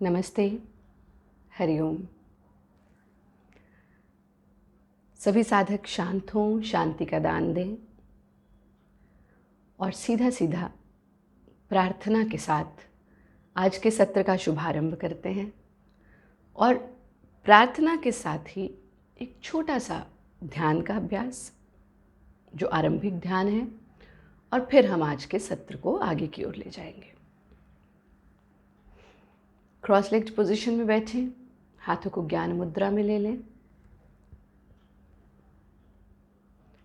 नमस्ते, हरिओम। सभी साधक शांत हों, शांति का दान दें और सीधा सीधा प्रार्थना के साथ आज के सत्र का शुभारंभ करते हैं। और प्रार्थना के साथ ही एक छोटा सा ध्यान का अभ्यास, जो आरंभिक ध्यान है, और फिर हम आज के सत्र को आगे की ओर ले जाएंगे। क्रॉस लेग्ड पोजीशन में बैठें, हाथों को ज्ञान मुद्रा में ले लें,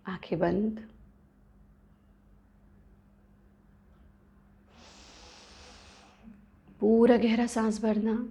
आंखें बंद। पूरा गहरा सांस भरना।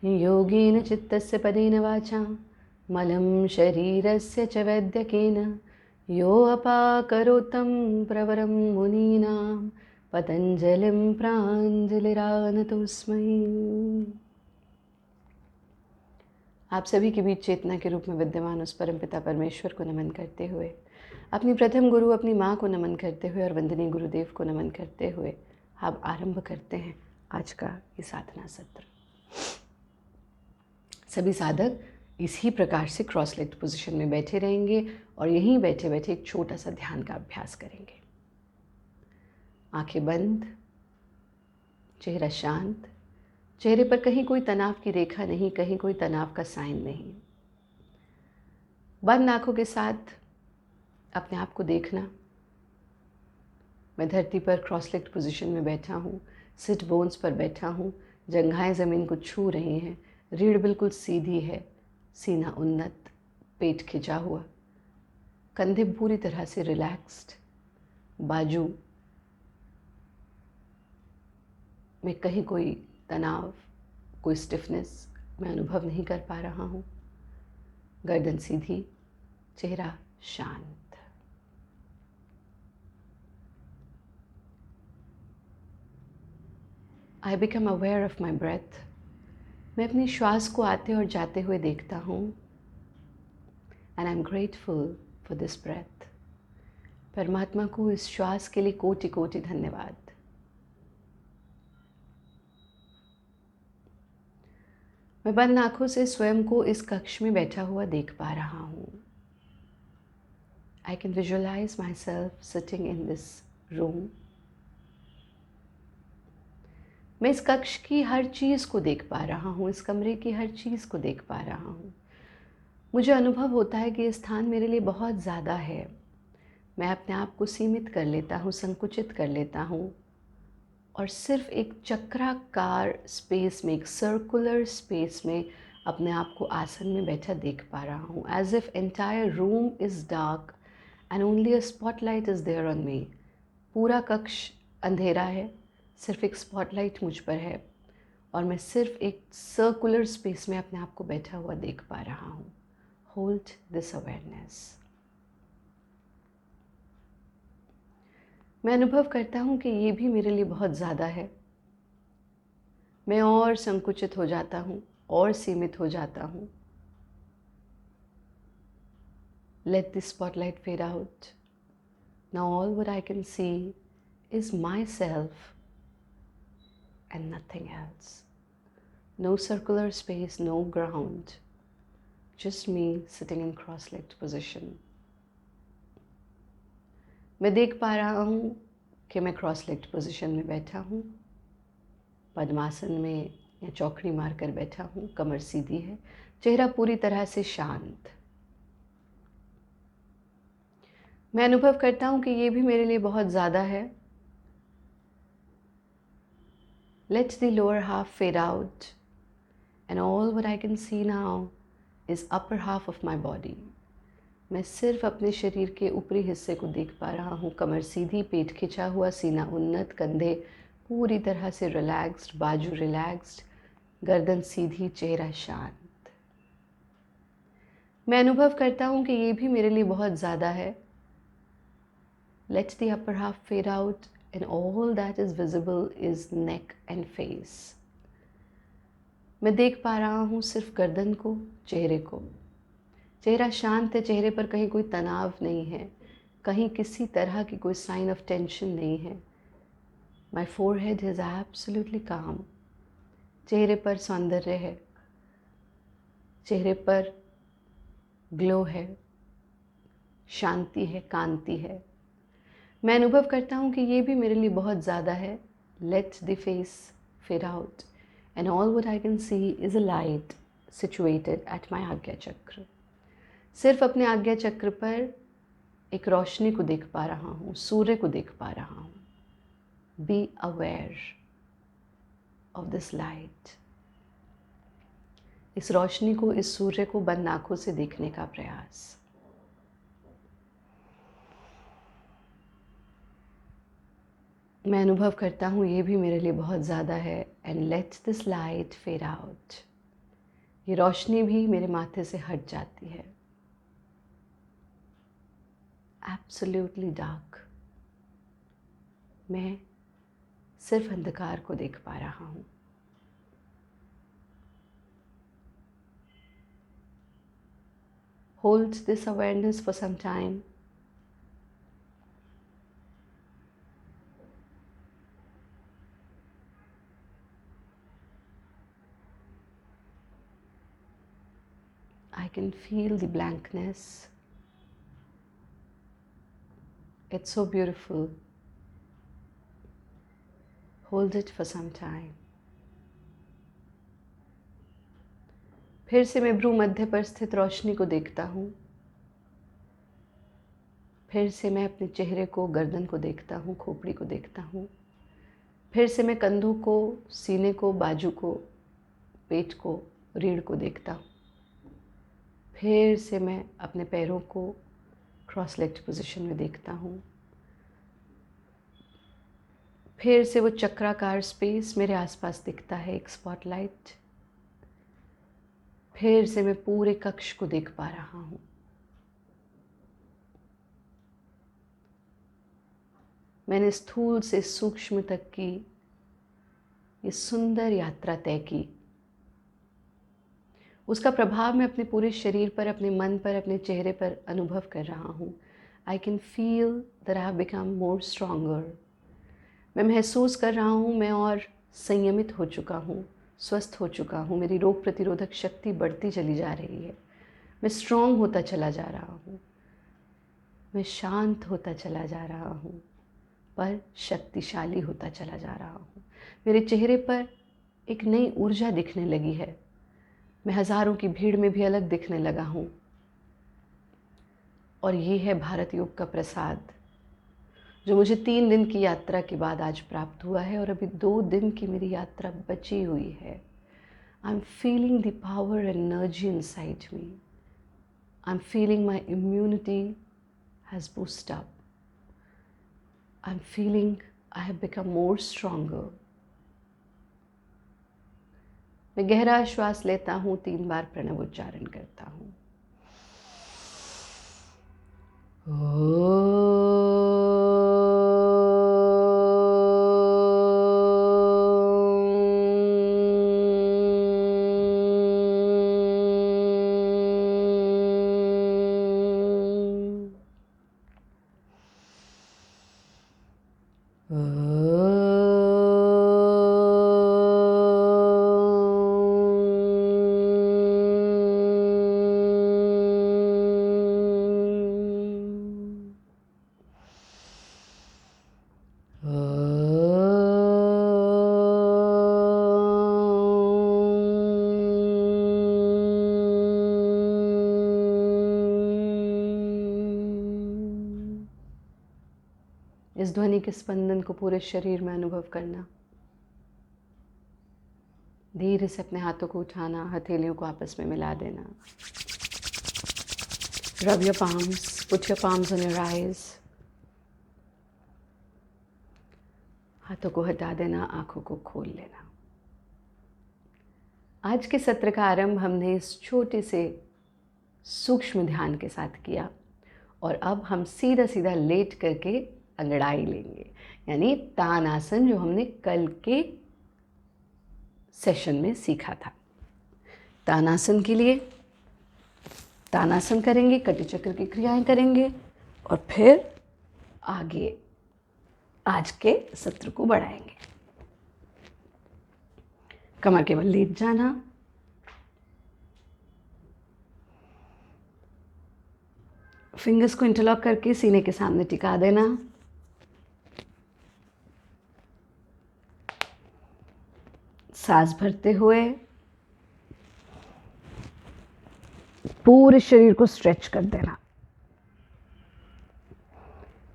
योगेन चित्तस्य पदेन वाचा मलं शरीरस्य च वैद्यकेन यो अपाकरोतं प्रवरं मुनीनां पतञ्जलिं प्राञ्जलिरानतोस्मै। आप सभी के बीच चेतना के रूप में विद्यमान उस परमपिता परमेश्वर को नमन करते हुए, अपनी प्रथम गुरु अपनी माँ को नमन करते हुए और वंदनीय गुरुदेव को नमन करते हुए आप आरंभ करते हैं आज का ये साधना सत्र। सभी साधक इसी प्रकार से क्रॉस लेग्ड पोजीशन में बैठे रहेंगे और यहीं बैठे बैठे एक छोटा सा ध्यान का अभ्यास करेंगे। आंखें बंद, चेहरा शांत, चेहरे पर कहीं कोई तनाव की रेखा नहीं, कहीं कोई तनाव का साइन नहीं। बंद आंखों के साथ अपने आप को देखना। मैं धरती पर क्रॉस लेग्ड पोजीशन में बैठा हूँ, सिट बोन्स पर बैठा हूँ, जंघाएं ज़मीन को छू रही हैं, रीढ़ बिल्कुल सीधी है, सीना उन्नत, पेट खिंचा हुआ, कंधे पूरी तरह से रिलैक्स्ड, बाजू में कहीं कोई तनाव, कोई स्टिफनेस मैं अनुभव नहीं कर पा रहा हूँ, गर्दन सीधी, चेहरा शांत। I become aware of my breath. मैं अपनी श्वास को आते और जाते हुए देखता हूँ। And I'm grateful for this breath. परमात्मा को इस श्वास के लिए कोटि कोटि धन्यवाद। मैं बंद आँखों से स्वयं को इस कक्ष में बैठा हुआ देख पा रहा हूँ। I can visualize myself sitting in this room. मैं इस कक्ष की हर चीज़ को देख पा रहा हूँ, इस कमरे की हर चीज़ को देख पा रहा हूँ। मुझे अनुभव होता है कि ये स्थान मेरे लिए बहुत ज़्यादा है। मैं अपने आप को सीमित कर लेता हूँ, संकुचित कर लेता हूँ और सिर्फ एक चक्राकार स्पेस में, एक सर्कुलर स्पेस में अपने आप को आसन में बैठा देख पा रहा हूँ। As if entire room is dark and only a spotlight is there on me. पूरा कक्ष अंधेरा है, सिर्फ एक स्पॉटलाइट मुझ पर है और मैं सिर्फ एक सर्कुलर स्पेस में अपने आप को बैठा हुआ देख पा रहा हूँ। Hold this awareness. मैं अनुभव करता हूँ कि ये भी मेरे लिए बहुत ज़्यादा है। मैं और संकुचित हो जाता हूँ और सीमित हो जाता हूँ। Let the spotlight fade out. Now all what I can see is myself and nothing else. No circular space, no ground. Just me sitting in cross-legged position. मैं देख पा रहा हूँ कि मैं क्रॉस-लेग्ड पोजीशन में बैठा हूँ, पद्मासन में या चौकड़ी मारकर बैठा हूँ, कमर सीधी है, चेहरा पूरी तरह से शांत। मैं अनुभव करता हूँ कि ये भी मेरे लिए बहुत ज़्यादा है। Let the lower half fade out and all what I can see now is upper half of my body. मैं सिर्फ अपने शरीर के ऊपरी हिस्से को देख पा रहा हूँ। कमर सीधी, पेट खिंचा हुआ, सीना उन्नत, कंधे पूरी तरह से रिलैक्स्ड, बाजू रिलैक्स्ड, गर्दन सीधी, चेहरा शांत। मैं अनुभव करता हूँ कि ये भी मेरे लिए बहुत ज़्यादा है। Let the upper half fade out and all that is visible is neck and face. मैं देख पा रहा हूँ सिर्फ गर्दन को, चेहरे को। चेहरा शांत है, चेहरे पर कहीं कोई तनाव नहीं है, कहीं किसी तरह की कोई साइन ऑफ टेंशन नहीं है। My forehead is absolutely calm. चेहरे पर सौंदर्य है, चेहरे पर ग्लो है, शांति है, कांति है। मैं अनुभव करता हूँ कि ये भी मेरे लिए बहुत ज़्यादा है। Let the face fade out and all what I can see is a light situated at my आज्ञा चक्र। सिर्फ अपने आज्ञा चक्र पर एक रोशनी को देख पा रहा हूँ, सूर्य को देख पा रहा हूँ। Be aware of this light. इस रोशनी को, इस सूर्य को बंद आँखों से देखने का प्रयास। मैं अनुभव करता हूँ ये भी मेरे लिए बहुत ज़्यादा है। And let this light fade out. ये रोशनी भी मेरे माथे से हट जाती है। Absolutely dark. मैं सिर्फ अंधकार को देख पा रहा हूँ। Hold this awareness for some time. I can feel the blankness. It's so beautiful. Hold it for some time. फिर से मैं भ्रू मध्य पर स्थित रोशनी को देखता हूँ। फिर से मैं अपने चेहरे को, गर्दन को देखता हूँ, खोपड़ी को देखता हूँ। फिर से मैं कंधों को, सीने को, बाजू को, पेट को, रीढ़ को देखता हूँ। फिर से मैं अपने पैरों को क्रॉस लेग्ड पोजीशन में देखता हूँ। फिर से वो चक्राकार स्पेस मेरे आसपास दिखता है, एक स्पॉटलाइट। फिर से मैं पूरे कक्ष को देख पा रहा हूँ। मैंने स्थूल से सूक्ष्म तक की ये सुंदर यात्रा तय की। उसका प्रभाव मैं अपने पूरे शरीर पर, अपने मन पर, अपने चेहरे पर अनुभव कर रहा हूँ। I can feel that I have become more stronger. मैं महसूस कर रहा हूँ मैं और संयमित हो चुका हूँ, स्वस्थ हो चुका हूँ। मेरी रोग प्रतिरोधक शक्ति बढ़ती चली जा रही है। मैं स्ट्रॉन्ग होता चला जा रहा हूँ। मैं शांत होता चला जा रहा हूँ, पर शक्तिशाली होता चला जा रहा हूँ। मेरे चेहरे पर एक नई ऊर्जा दिखने लगी है। मैं हज़ारों की भीड़ में भी अलग दिखने लगा हूँ। और ये है भारत योग का प्रसाद, जो मुझे 3 दिन की यात्रा के बाद आज प्राप्त हुआ है और अभी 2 दिन की मेरी यात्रा बची हुई है। I am feeling the power and energy inside me. I am feeling my immunity has boost up. I am feeling I have become more stronger. मैं गहरा श्वास लेता हूँ, 3 बार प्रणव उच्चारण करता हूँ। इस ध्वनि के स्पंदन को पूरे शरीर में अनुभव करना। धीरे से अपने हाथों को उठाना, हथेलियों को आपस में मिला देना। Rub your palms, put your palms on your eyes. हाथों को हटा देना, आंखों को खोल लेना। आज के सत्र का आरंभ हमने इस छोटे से सूक्ष्म ध्यान के साथ किया और अब हम सीधा सीधा लेट करके अंगड़ाई लेंगे, यानी तानासन, जो हमने कल के सेशन में सीखा था। तानासन के लिए तानासन करेंगे, कटी चक्र की क्रियाएं करेंगे और फिर आगे आज के सत्र को बढ़ाएंगे। कमर के बल लेट जाना, फिंगर्स को इंटरलॉक करके सीने के सामने टिका देना। सांस भरते हुए पूरे शरीर को स्ट्रेच कर देना।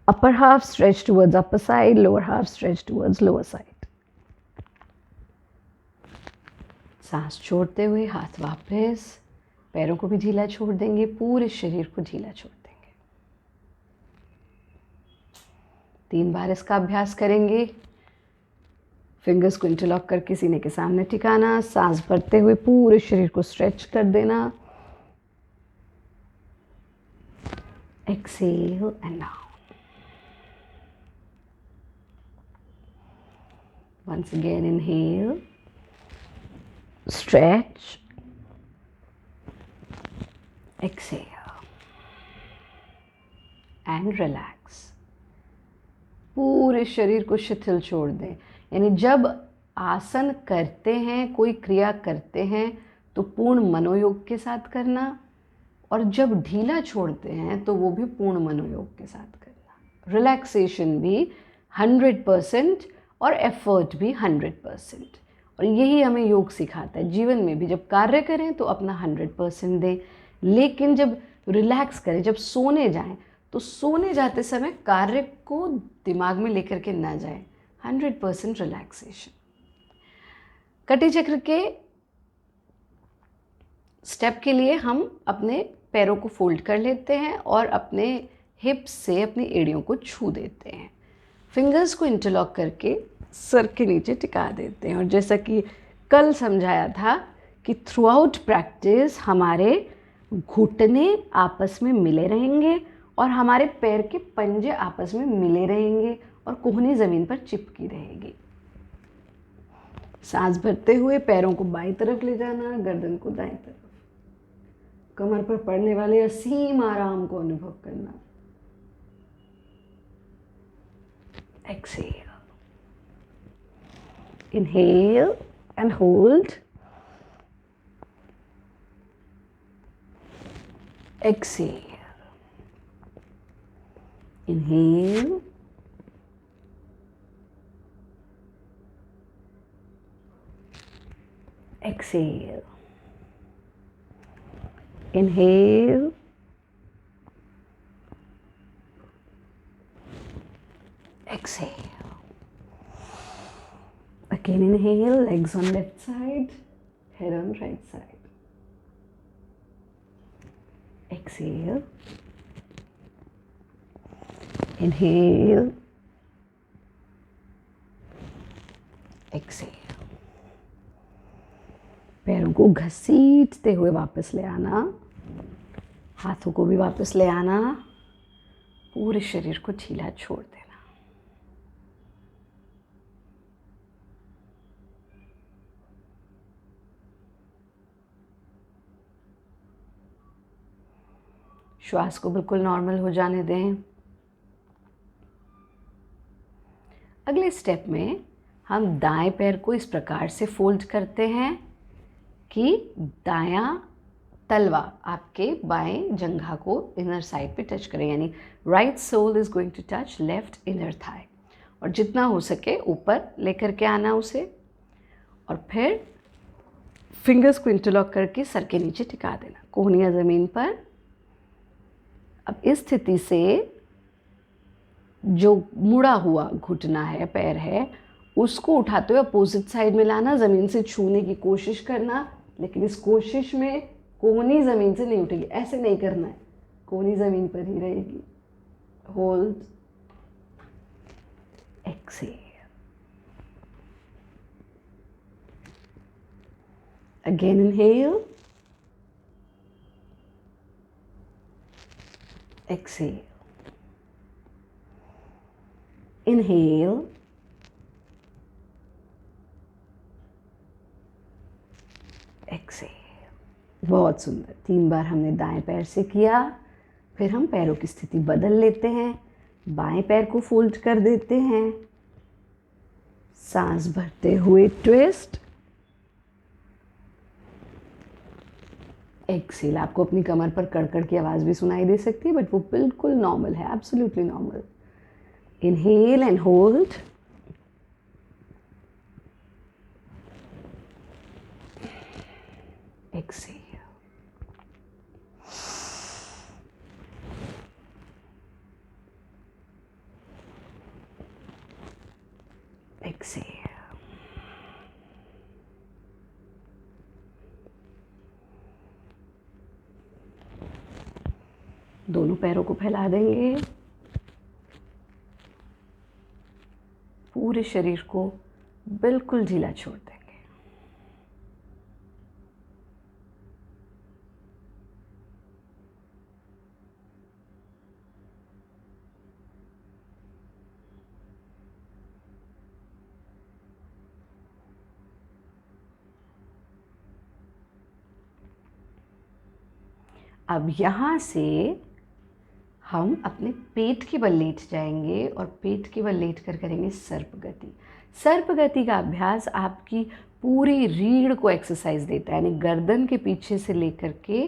Upper half stretch towards upper side, lower half stretch towards lower side. सांस छोड़ते हुए हाथ वापस, पैरों को भी ढीला छोड़ देंगे, पूरे शरीर को ढीला छोड़ देंगे। 3 बार इसका अभ्यास करेंगे। फिंगर्स को इंटरलॉक करके सीने के सामने टिकाना, सांस भरते हुए पूरे शरीर को स्ट्रेच कर देना। Exhale and down. Once again, inhale, stretch, exhale, and relax. पूरे शरीर को शिथिल छोड़ दें, यानी जब आसन करते हैं, कोई क्रिया करते हैं तो पूर्ण मनोयोग के साथ करना, और जब ढीला छोड़ते हैं तो वो भी पूर्ण मनोयोग के साथ करना। रिलैक्सेशन भी 100% और एफर्ट भी 100%। और यही हमें योग सिखाता है। जीवन में भी जब कार्य करें तो अपना 100% दें, लेकिन जब रिलैक्स करें, जब सोने जाएं, तो सोने जाते समय कार्य को दिमाग में लेकर के ना जाएं। 100% रिलैक्सेशन। कटी चक्र के स्टेप के लिए हम अपने पैरों को फोल्ड कर लेते हैं और अपने हिप्स से अपनी एड़ियों को छू देते हैं। फिंगर्स को इंटरलॉक करके सर के नीचे टिका देते हैं। और जैसा कि कल समझाया था कि थ्रू आउट प्रैक्टिस हमारे घुटने आपस में मिले रहेंगे और हमारे पैर के पंजे आपस में मिले रहेंगे और कोहनी ज़मीन पर चिपकी रहेगी। सांस भरते हुए पैरों को बाईं तरफ ले जाना, गर्दन को दाईं तरफ, कमर पर पड़ने वाले असीम आराम को अनुभव करना। Exhale, inhale and hold, exhale, inhale, exhale, inhale, exhale. Again inhale, legs on left side, head on right side. Exhale, inhale, exhale. पैरों को घसीटते हुए वापस ले आना, हाथों को भी वापस ले आना, पूरे शरीर को ढीला छोड़ देना। श्वास को बिल्कुल नॉर्मल हो जाने दें। अगले स्टेप में हम दाएं पैर को इस प्रकार से फोल्ड करते हैं कि दायां तलवा आपके बाएं जंघा को इनर साइड पे टच करें, यानी right sole is going to touch left inner thigh, और जितना हो सके ऊपर लेकर के आना उसे, और फिर फिंगर्स को इंटरलॉक करके सर के नीचे टिका देना, कोहनियाँ ज़मीन पर। अब इस स्थिति से जो मुड़ा हुआ घुटना है, पैर है, उसको उठाते हुए अपोजिट साइड में लाना, ज़मीन से छूने की कोशिश करना, लेकिन इस कोशिश में कोहनी ज़मीन से नहीं उठेगी, ऐसे नहीं करना है, कोहनी ज़मीन पर ही रहेगी। Hold, exhale, again inhale, exhale, inhale, exhale। बहुत सुंदर। 3 बार हमने दाएं पैर से किया, फिर हम पैरों की स्थिति बदल लेते हैं, बाएं पैर को फोल्ड कर देते हैं, सांस भरते हुए ट्विस्ट, एक्सेल। आपको अपनी कमर पर कड़कड़ की आवाज़ भी सुनाई दे सकती है, बट वो बिल्कुल नॉर्मल है, absolutely normal. Inhale and hold, exhale, exhale. दोनों पैरों को फैला देंगे, पूरे शरीर को बिल्कुल ढीला छोड़ देंगे। अब यहाँ से हम अपने पेट के बल लेट जाएंगे और पेट के बल लेट कर करेंगे सर्प गति। सर्प गति का अभ्यास आपकी पूरी रीढ़ को एक्सरसाइज देता है, यानी गर्दन के पीछे से लेकर के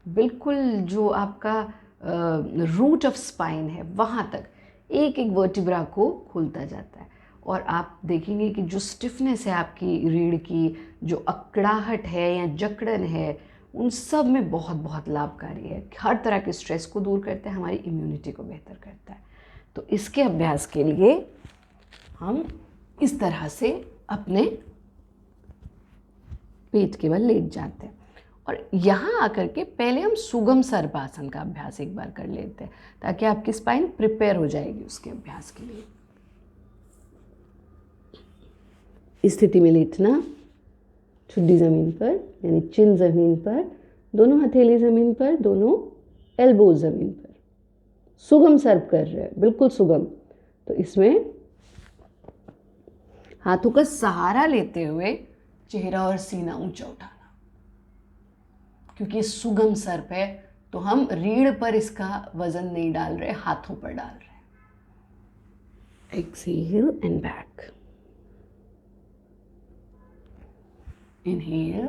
बिल्कुल जो आपका रूट ऑफ स्पाइन है वहाँ तक एक एक वर्टिब्रा को खुलता जाता है। और आप देखेंगे कि जो स्टिफनेस है आपकी रीढ़ की, जो अकड़ाहट है या जकड़न है, उन सब में बहुत बहुत लाभकारी है। हर तरह के स्ट्रेस को दूर करता है, हमारी इम्यूनिटी को बेहतर करता है। तो इसके अभ्यास के लिए हम इस तरह से अपने पेट के बल लेट जाते हैं और यहाँ आकर के पहले हम सुगम सर्पासन का अभ्यास एक बार कर लेते हैं, ताकि आपकी स्पाइन प्रिपेयर हो जाएगी उसके अभ्यास के लिए। इस स्थिति में लेटना, ठुड्डी ज़मीन पर यानी चिन ज़मीन पर, दोनों हथेली ज़मीन पर, दोनों एल्बो ज़मीन पर। सुगम सर्प कर रहे हैं, बिल्कुल सुगम। तो इसमें हाथों का सहारा लेते हुए चेहरा और सीना ऊंचा उठाना, क्योंकि सुगम सर्प है तो हम रीढ़ पर इसका वजन नहीं डाल रहे, हाथों पर डाल रहे हैं। Exhale and back, inhale,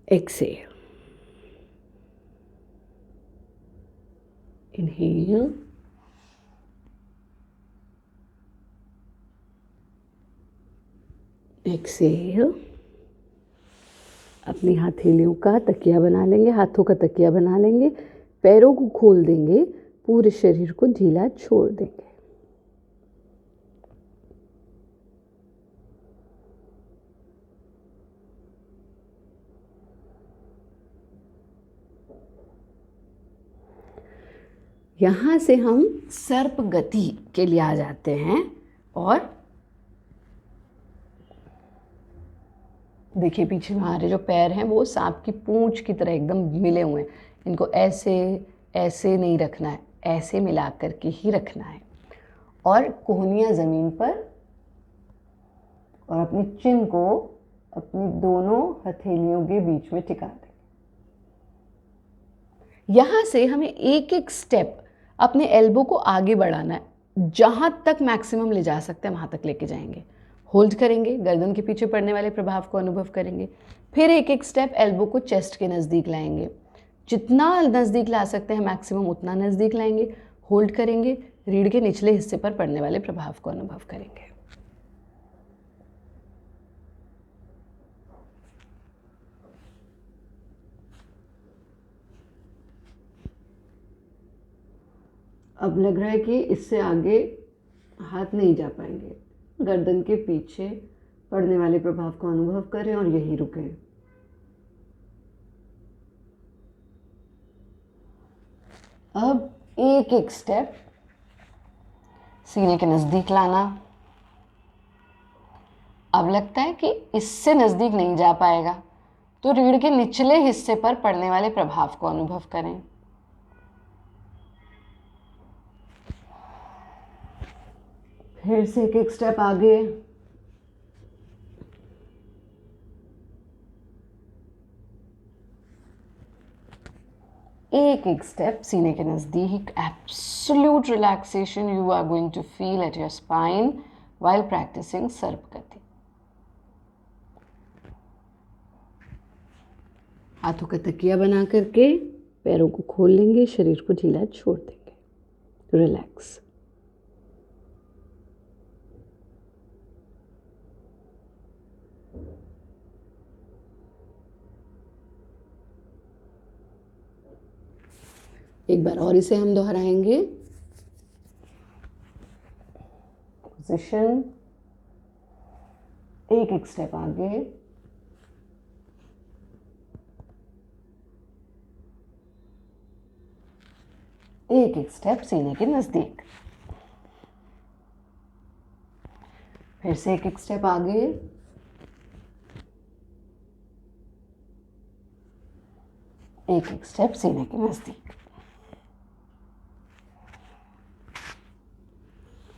exhale, inhale, exhale। अपनी हथेलियों का तकिया बना लेंगे, हाथों का तकिया बना लेंगे, पैरों को खोल देंगे, पूरे शरीर को ढीला छोड़ देंगे। यहाँ से हम सर्प गति के लिए आ जाते हैं और देखिए पीछे हमारे जो पैर हैं वो सांप की पूंछ की तरह एकदम मिले हुए हैं। इनको ऐसे ऐसे नहीं रखना है, ऐसे मिला करके ही रखना है और कोहनियाँ ज़मीन पर और अपनी चिन को अपनी दोनों हथेलियों के बीच में टिका दें। यहाँ से हमें एक एक स्टेप अपने एल्बो को आगे बढ़ाना है, जहाँ तक मैक्सिमम ले जा सकते हैं वहाँ तक लेके जाएंगे। होल्ड करेंगे, गर्दन के पीछे पड़ने वाले प्रभाव को अनुभव करेंगे, फिर एक एक स्टेप एल्बो को चेस्ट के नज़दीक लाएंगे, जितना नज़दीक ला सकते हैं मैक्सिमम उतना नज़दीक लाएंगे। होल्ड करेंगे, रीढ़ के निचले हिस्से पर पड़ने वाले प्रभाव को अनुभव करेंगे। अब लग रहा है कि इससे आगे हाथ नहीं जा पाएंगे। गर्दन के पीछे पड़ने वाले प्रभाव को अनुभव करें और यही रुकें। अब एक एक स्टेप सीने के नज़दीक लाना। अब लगता है कि इससे नज़दीक नहीं जा पाएगा तो रीढ़ के निचले हिस्से पर पड़ने वाले प्रभाव को अनुभव करें। फिर से एक एक स्टेप आगे। एक एक स्टेप सीने के नज़दीक। Absolute relaxation you are going to feel at your spine while practicing सर्पगति। हाथों का तकिया बना करके पैरों को खोल लेंगे, शरीर को ढीला छोड़ देंगे। रिलैक्स। एक बार और इसे हम दोहराएंगे। पोजीशन, एक एक स्टेप आगे, एक एक स्टेप सीने के नजदीक। फिर से एक एक स्टेप आगे, एक एक स्टेप सीने के नजदीक।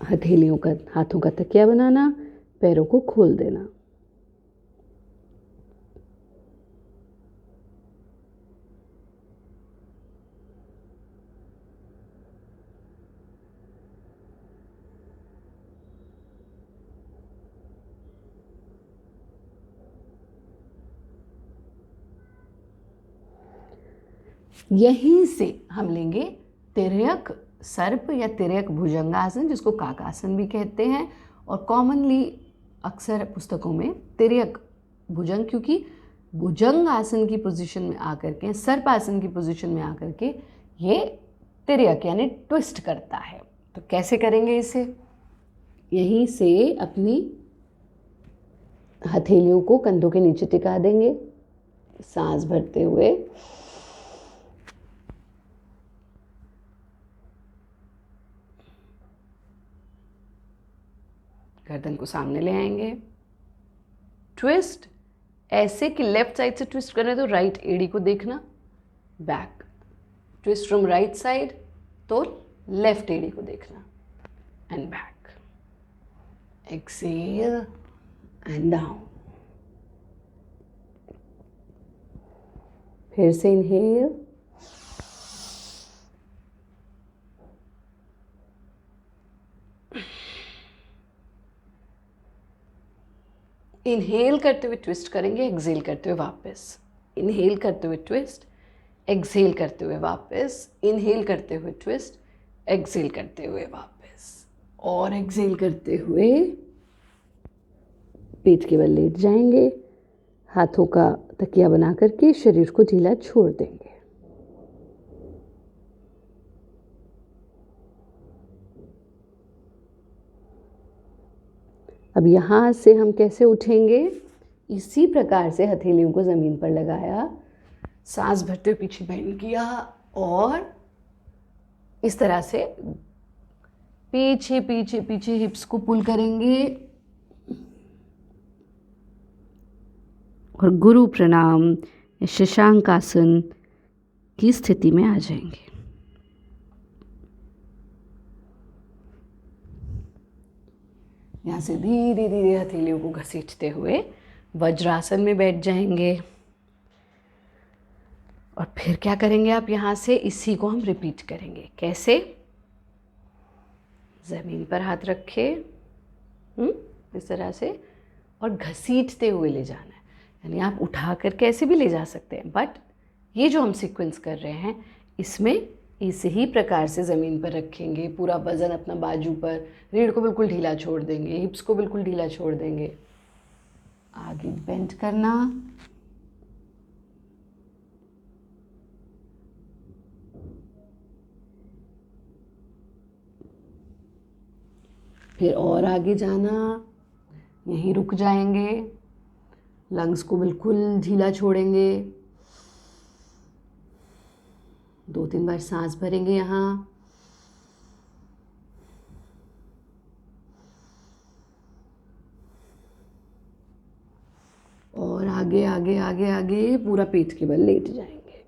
हथेलियों का, हाथों का तकिया बनाना, पैरों को खोल देना। यहीं से हम लेंगे तिर्यक सर्प या तिर्यक भुजंगासन, जिसको काकासन भी कहते हैं, और कॉमनली अक्सर पुस्तकों में तिर्यक भुजंग, क्योंकि भुजंग आसन की पोजीशन में आकर के, सर्प आसन की पोजीशन में आकर के ये तिर्यक यानी ट्विस्ट करता है। तो कैसे करेंगे इसे? यहीं से अपनी हथेलियों को कंधों के नीचे टिका देंगे, सांस भरते हुए गर्दन को सामने ले आएंगे। ट्विस्ट ऐसे कि लेफ्ट साइड से ट्विस्ट करना है तो राइट एड़ी को देखना, back. Twist from right side to left एड़ी को देखना, and back. Exhale and down. फिर से इनहेल, इनहेल करते हुए ट्विस्ट करेंगे, एक्सेल करते हुए वापस। इनहेल करते हुए ट्विस्ट, एक्सेल करते हुए वापस, इनहेल करते हुए ट्विस्ट, एक्सेल करते हुए वापस, और एक्सेल करते हुए पीठ के बल लेट जाएंगे। हाथों का तकिया बना करके शरीर को ढीला छोड़ देंगे। अब यहाँ से हम कैसे उठेंगे? इसी प्रकार से हथेलियों को ज़मीन पर लगाया, सांस भरते हुए पीछे बेंड किया, और इस तरह से पीछे पीछे पीछे हिप्स को पुल करेंगे और गुरु प्रणाम शशांक आसन की स्थिति में आ जाएंगे। यहाँ से धीरे धीरे हथेलियों को घसीटते हुए वज्रासन में बैठ जाएंगे। और फिर क्या करेंगे आप? यहाँ से इसी को हम रिपीट करेंगे। कैसे? ज़मीन पर हाथ रखे, इस तरह से, और घसीटते हुए ले जाना है। यानी आप उठा कर कैसे भी ले जा सकते हैं, बट ये जो हम सीक्वेंस कर रहे हैं इसमें इसी ही प्रकार से ज़मीन पर रखेंगे, पूरा वज़न अपना बाजू पर, रीढ़ को बिल्कुल ढीला छोड़ देंगे, हिप्स को बिल्कुल ढीला छोड़ देंगे। आगे बेंड करना, फिर और आगे जाना, यहीं रुक जाएंगे, लंग्स को बिल्कुल ढीला छोड़ेंगे, 2-3 बार सांस भरेंगे यहाँ, और आगे आगे आगे आगे पूरा पेट के बल लेट जाएंगे।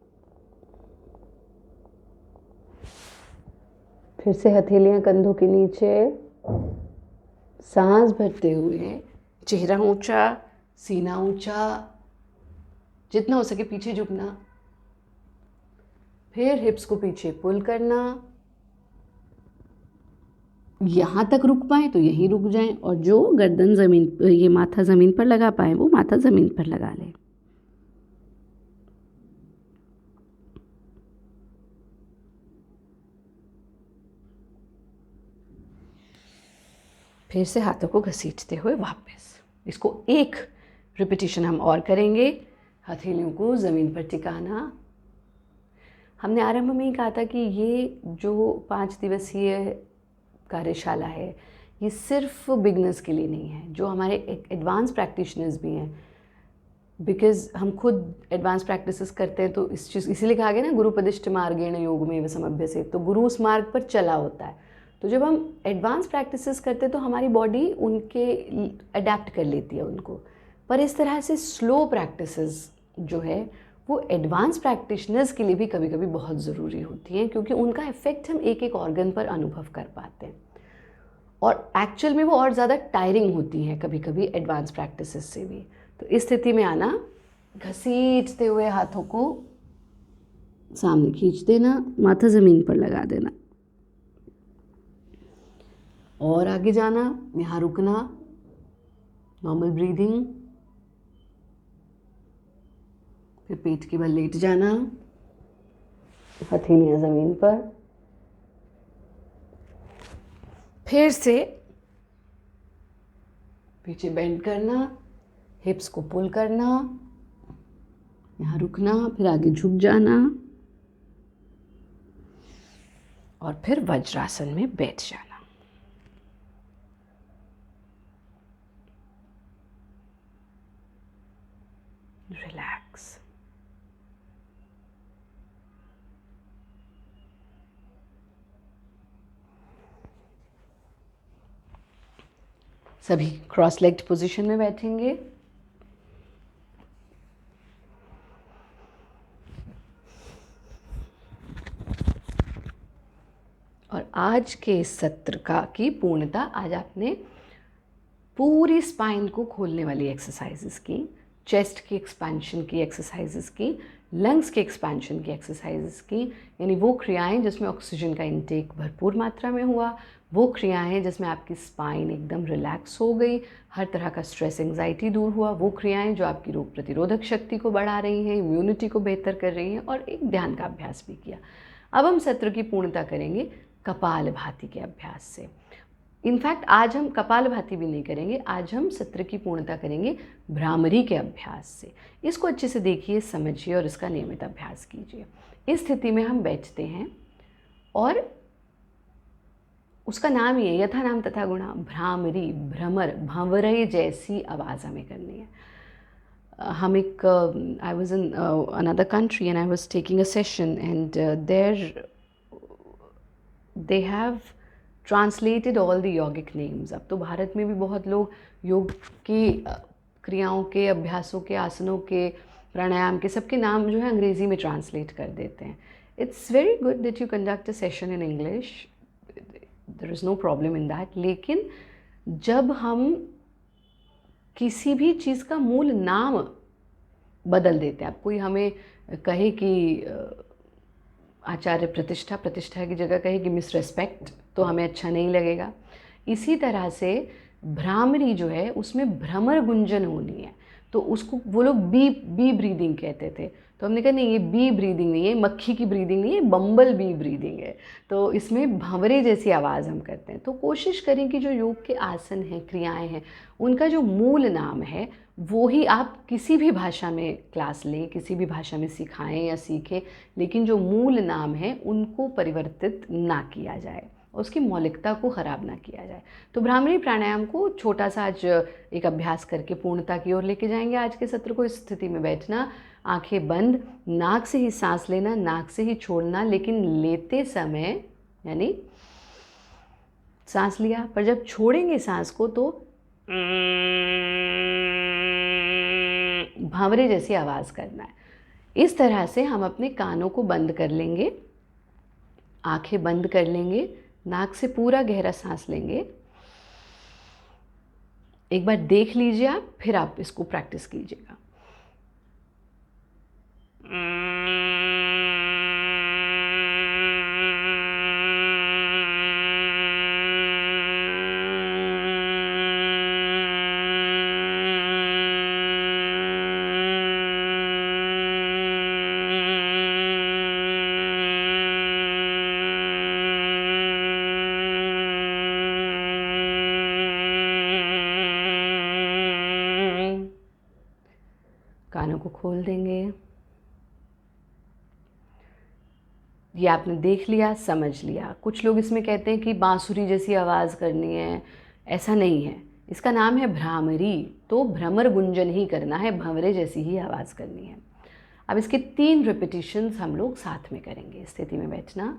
फिर से हथेलियां कंधों के नीचे, सांस भरते हुए चेहरा ऊंचा, सीना ऊंचा, जितना हो सके पीछे झुकना। फिर हिप्स को पीछे पुल करना, यहाँ तक रुक पाए तो यहीं रुक जाएं, और जो गर्दन ज़मीन, ये माथा ज़मीन पर लगा पाए वो माथा ज़मीन पर लगा लें। फिर से हाथों को घसीटते हुए वापस। इसको एक रिपीटिशन हम और करेंगे। हथेलियों को ज़मीन पर टिकाना। हमने आरंभ में ही कहा था कि ये जो 5 दिवसीय कार्यशाला है ये सिर्फ बिगनर्स के लिए नहीं है, जो हमारे एडवांस प्रैक्टिशनर्स भी हैं, बिकॉज़ हम खुद एडवांस प्रैक्टिसेस करते हैं। तो इस चीज़ इसीलिए कहा गया ना, गुरुपदिष्ट मार्गेण योग में समभ्यसेत, तो गुरु उस मार्ग पर चला होता है। तो जब हम एडवांस प्रैक्टिसेस करते हैं तो हमारी बॉडी उनके अडेप्ट कर लेती है उनको। पर इस तरह से स्लो प्रैक्टिसेस जो है वो एडवांस प्रैक्टिशनर्स के लिए भी कभी कभी बहुत ज़रूरी होती हैं, क्योंकि उनका इफ़ेक्ट हम एक एक ऑर्गन पर अनुभव कर पाते हैं, और एक्चुअल में वो और ज़्यादा टायरिंग होती हैं कभी कभी एडवांस प्रैक्टिसेस से भी। तो इस स्थिति में आना, घसीटते हुए हाथों को सामने खींच देना, माथा ज़मीन पर लगा देना, और आगे जाना, यहाँ रुकना, नॉर्मल ब्रीदिंग। फिर पेट के बल लेट जाना, हथेलियाँ ज़मीन पर। फिर से पीछे बेंड करना, हिप्स को पुल करना, यहाँ रुकना, फिर आगे झुक जाना, और फिर वज्रासन में बैठ जाना। रिलैक्स। सभी क्रॉस लेग्ड पोजीशन में बैठेंगे। और आज के सत्र की पूर्णता, आज आपने पूरी स्पाइन को खोलने वाली एक्सरसाइजेस की, चेस्ट की एक्सपेंशन की एक्सरसाइजेस की, लंग्स के एक्सपेंशन की एक्सरसाइजेस की, यानी वो क्रियाएं जिसमें ऑक्सीजन का इंटेक भरपूर मात्रा में हुआ, वो क्रियाएं जिसमें आपकी स्पाइन एकदम रिलैक्स हो गई, हर तरह का स्ट्रेस एंजाइटी दूर हुआ, वो क्रियाएं जो आपकी रोग प्रतिरोधक शक्ति को बढ़ा रही हैं, इम्यूनिटी को बेहतर कर रही हैं, और एक ध्यान का अभ्यास भी किया। अब हम सत्र की पूर्णता करेंगे कपालभाति के अभ्यास से। इनफैक्ट आज हम कपालभाति भी नहीं करेंगे, आज हम सत्र की पूर्णता करेंगे भ्रामरी के अभ्यास से। इसको अच्छे से देखिए, समझिए और इसका नियमित अभ्यास कीजिए। इस स्थिति में हम बैठते हैं और उसका नाम ही है, यथा नाम तथा गुणा, भ्रामरी, भ्रमर, भंवरे जैसी आवाज़ हमें करनी है। हम एक I was in another country and I was taking a session and there they have translated all the yogic names. अब तो भारत में भी बहुत लोग योग की क्रियाओं के, अभ्यासों के, आसनों के, प्राणायाम के, सबके नाम जो है अंग्रेज़ी में ट्रांसलेट कर देते हैं। It's very good that you conduct a session in English, there is no problem in that. लेकिन जब हम किसी भी चीज़ का मूल नाम बदल देते हैं, अब कोई हमें कहे कि आचार्य प्रतिष्ठा, प्रतिष्ठा की जगह कहे कि मिस रेस्पेक्ट, तो हमें अच्छा नहीं लगेगा। इसी तरह से भ्रामरी जो है उसमें भ्रमर गुंजन होनी है, तो उसको वो लोग बी ब्रीदिंग कहते थे। तो हमने कहा नहीं, ये बी ब्रीदिंग नहीं है, मक्खी की ब्रीदिंग नहीं है, बम्बल बी ब्रीदिंग है। तो इसमें भंवरे जैसी आवाज़ हम करते हैं। तो कोशिश करें कि जो योग के आसन हैं, क्रियाएं हैं, उनका जो मूल नाम है वो ही आप किसी भी भाषा में क्लास लें, किसी भी भाषा में सिखाएं या सीखें, लेकिन जो मूल नाम है उनको परिवर्तित ना किया जाए। उसकी मौलिकता को ख़राब ना किया जाए। तो भ्रामरी प्राणायाम को छोटा सा आज एक अभ्यास करके पूर्णता की ओर लेके जाएंगे। आज के सत्र को इस स्थिति में बैठना, आंखें बंद, नाक से ही सांस लेना, नाक से ही छोड़ना, लेकिन लेते समय यानी सांस लिया, पर जब छोड़ेंगे सांस को तो भांवरे जैसी आवाज़ करना है। इस तरह से हम अपने कानों को बंद कर लेंगे, आंखें बंद कर लेंगे, नाक से पूरा गहरा सांस लेंगे। एक बार देख लीजिए आप, फिर आप इसको प्रैक्टिस कीजिएगा। कानों को खोल देंगे। ये आपने देख लिया, समझ लिया। कुछ लोग इसमें कहते हैं कि बांसुरी जैसी आवाज़ करनी है, ऐसा नहीं है। इसका नाम है भ्रामरी, तो भ्रमर गुंजन ही करना है, भंवरे जैसी ही आवाज़ करनी है। अब इसके 3 रिपीटिशंस हम लोग साथ में करेंगे। स्थिति में बैठना,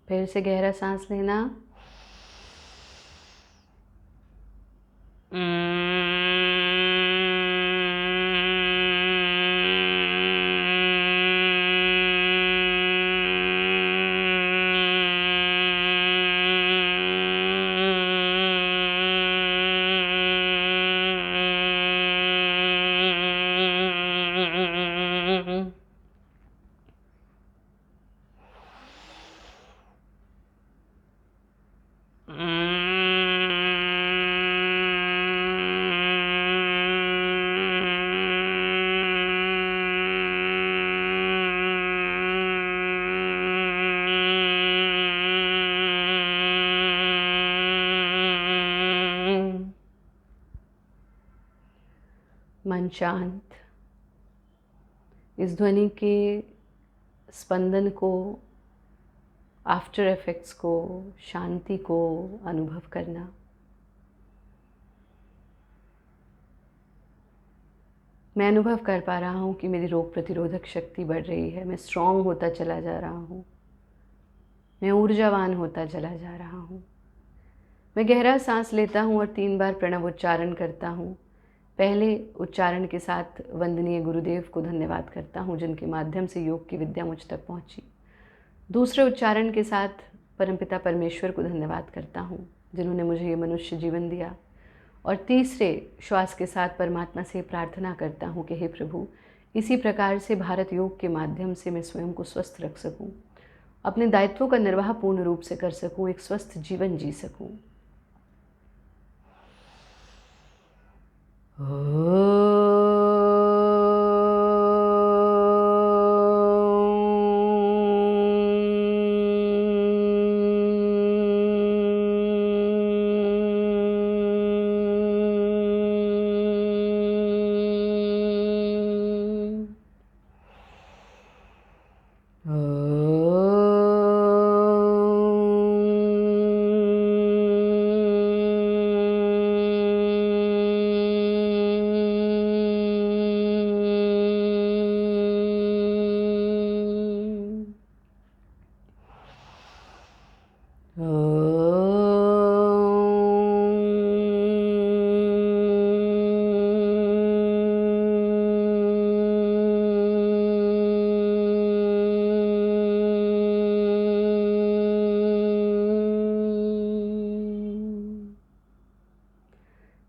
फिर से गहरा सांस लेना, मन शांत। इस ध्वनि के स्पंदन को, आफ्टर इफेक्ट्स को, शांति को अनुभव करना। मैं अनुभव कर पा रहा हूँ कि मेरी रोग प्रतिरोधक शक्ति बढ़ रही है, मैं स्ट्रांग होता चला जा रहा हूँ, मैं ऊर्जावान होता चला जा रहा हूँ। मैं गहरा सांस लेता हूँ और 3 बार प्रणव उच्चारण करता हूँ। पहले उच्चारण के साथ वंदनीय गुरुदेव को धन्यवाद करता हूँ जिनके माध्यम से योग की विद्या मुझ तक पहुँची। दूसरे उच्चारण के साथ परमपिता परमेश्वर को धन्यवाद करता हूँ जिन्होंने मुझे ये मनुष्य जीवन दिया। और तीसरे श्वास के साथ परमात्मा से प्रार्थना करता हूँ कि हे प्रभु, इसी प्रकार से भारत योग के माध्यम से मैं स्वयं को स्वस्थ रख सकूँ, अपने दायित्वों का निर्वाह पूर्ण रूप से कर सकूँ, एक स्वस्थ जीवन जी सकूँ।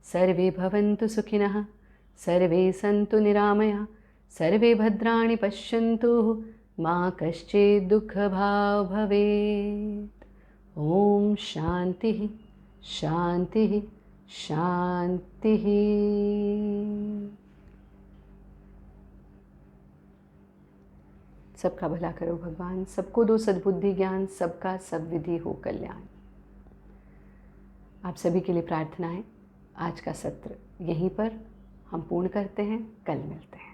सर्वे भवन्तु सुखिनः, सर्वे सन्तु निरामया, सर्वे भद्राणि पश्यन्तु, मा कश्चित् दुःखभाग् भवेत्। ॐ शान्तिः शान्तिः शांति। सबका भला करो भगवान, सबको दो सद्बुद्धि ज्ञान, सबका सब विधि हो कल्याण। आप सभी के लिए प्रार्थनाएं। आज का सत्र यहीं पर हम पूर्ण करते हैं, कल मिलते हैं।